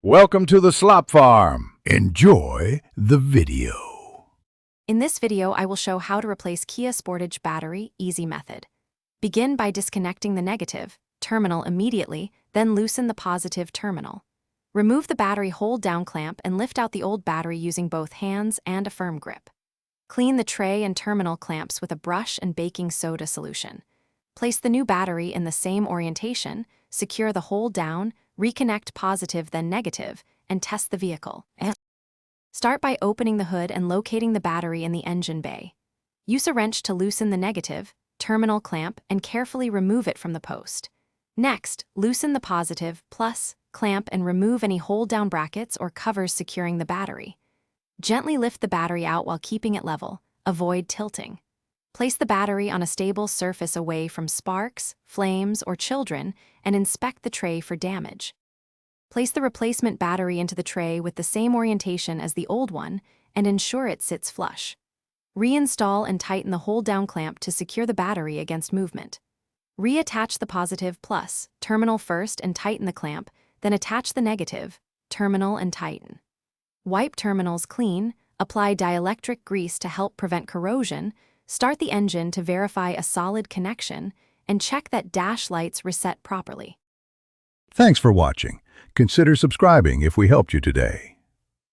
Welcome to the Slop Farm. Enjoy the video. In this video, I will show how to replace Kia Sportage battery easy method. Begin by disconnecting the negative terminal immediately, then loosen the positive terminal. Remove the battery hold-down clamp and lift out the old battery using both hands and a firm grip. Clean the tray and terminal clamps with a brush and baking soda solution. Place the new battery in the same orientation, secure the hold-down, reconnect positive then negative, and test the vehicle. Start by opening the hood and locating the battery in the engine bay. Use a wrench to loosen the negative terminal clamp and carefully remove it from the post. Next, loosen the positive plus clamp and remove any hold-down brackets or covers securing the battery. Gently lift the battery out while keeping it level. Avoid tilting. Place the battery on a stable surface away from sparks, flames, or children and inspect the tray for damage. Place the replacement battery into the tray with the same orientation as the old one and ensure it sits flush. Reinstall and tighten the hold-down clamp to secure the battery against movement. Reattach the positive plus terminal first and tighten the clamp, then attach the negative terminal and tighten. Wipe terminals clean, apply dielectric grease to help prevent corrosion, start the engine to verify a solid connection, and check that dash lights reset properly. Thanks for watching. Consider subscribing if we helped you today.